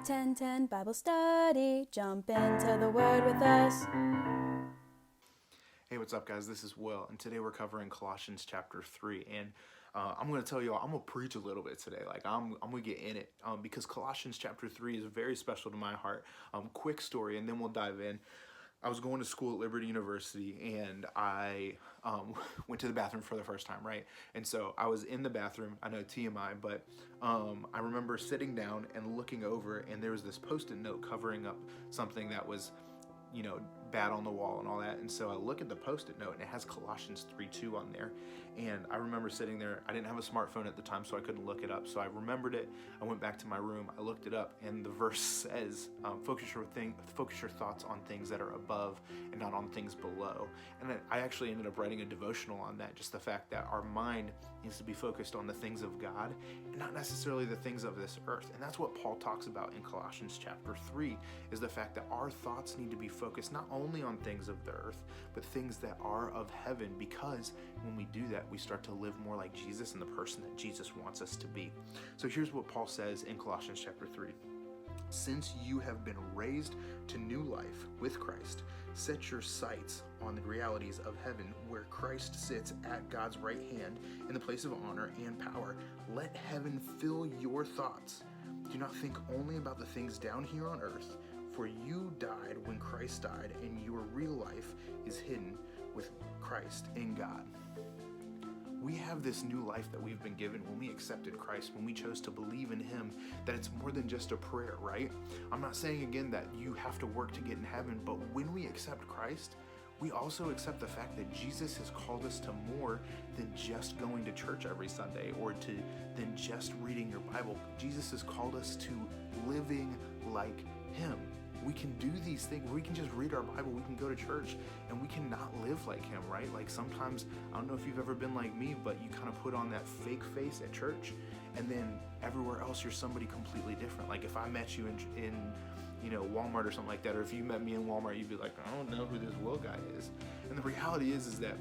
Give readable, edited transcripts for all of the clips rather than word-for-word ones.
10:10 Bible Study. Jump into the Word with us. Hey, what's up, guys? This is Will, and today we're covering Colossians chapter 3. And I'm going to tell you all, I'm going to preach a little bit today. I'm going to get in it because Colossians chapter 3 is very special to my heart. Quick story, and then we'll dive in. I was going to school at Liberty University, and I went to the bathroom for the first time, right? And so I was in the bathroom. I know TMI, but I remember sitting down and looking over, and there was this Post-it note covering up something that was, bad on the wall and all that. And so I look at the Post-it note, and it has Colossians 3:2 on there. And I remember sitting there. I didn't have a smartphone at the time, so I couldn't look it up. So I remembered it. I went back to my room. I looked it up, and the verse says, focus your thoughts on things that are above and not on things below. And I actually ended up writing a devotional on that, just the fact that our mind needs to be focused on the things of God and not necessarily the things of this earth. And that's what Paul talks about in Colossians chapter 3, is the fact that our thoughts need to be focused not only on things of the earth, but things that are of heaven, because when we do that, we start to live more like Jesus and the person that Jesus wants us to be. So here's what Paul says in Colossians chapter 3. Since you have been raised to new life with Christ, set your sights on the realities of heaven, where Christ sits at God's right hand in the place of honor and power. Let heaven fill your thoughts. Do not think only about the things down here on earth, for you died when Christ died, and your real life is hidden with Christ in God. We have this new life that we've been given when we accepted Christ, when we chose to believe in Him, that it's more than just a prayer, right? I'm not saying again that you have to work to get in heaven, but when we accept Christ, we also accept the fact that Jesus has called us to more than just going to church every Sunday or than just reading your Bible. Jesus has called us to living like Him. We can do these things. We can just read our Bible. We can go to church, and we cannot live like Him, right? Like sometimes, I don't know if you've ever been like me, but you kind of put on that fake face at church, and then everywhere else you're somebody completely different. Like if I met you in Walmart or something like that, or if you met me in Walmart, you'd be like, I don't know who this Will guy is. And the reality is that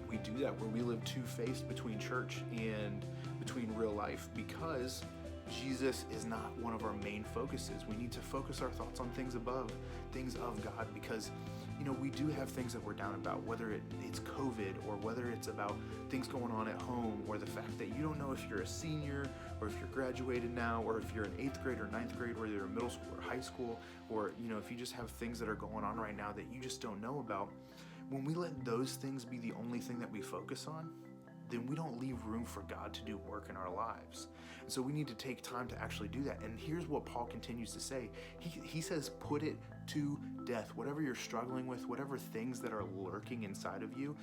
we do that, where we live two-faced between church and between real life, because Jesus is not one of our main focuses. We need to focus our thoughts on things above, things of God, because we do have things that we're down about, whether it's COVID, or whether it's about things going on at home, or the fact that you don't know if you're a senior or if you're graduated now, or if you're in 8th grade or 9th grade, or you're in middle school or high school, or if you just have things that are going on right now that you just don't know about. When we let those things be the only thing that we focus on, then we don't leave room for God to do work in our lives. And so we need to take time to actually do that. And here's what Paul continues to say. He says, put it to death. Whatever you're struggling with, whatever things that are lurking inside of you,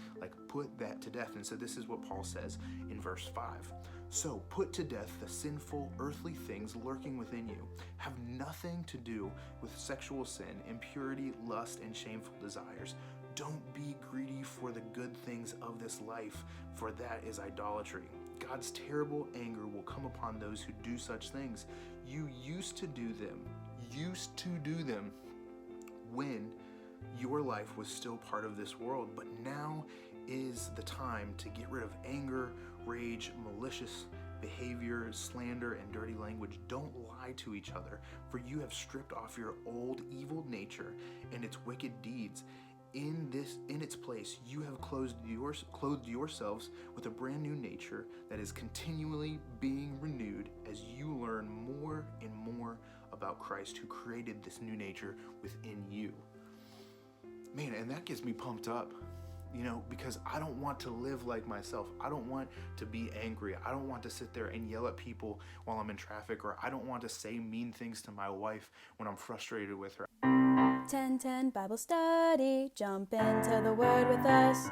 put that to death. And so this is what Paul says in verse 5. So put to death the sinful earthly things lurking within you. Have nothing to do with sexual sin, impurity, lust, and shameful desires. Don't be greedy for the good things of this life, for that is idolatry. God's terrible anger will come upon those who do such things. You used to do them when your life was still part of this world, but now is the time to get rid of anger, rage, malicious behavior, slander, and dirty language. Don't lie to each other, for you have stripped off your old evil nature and its wicked deeds. In its place, you have clothed yourselves with a brand new nature that is continually being renewed as you learn more and more about Christ, who created this new nature within you. Man, and that gets me pumped up, because I don't want to live like myself. I don't want to be angry. I don't want to sit there and yell at people while I'm in traffic, or I don't want to say mean things to my wife when I'm frustrated with her. 10:10 Bible Study. Jump into the Word with us.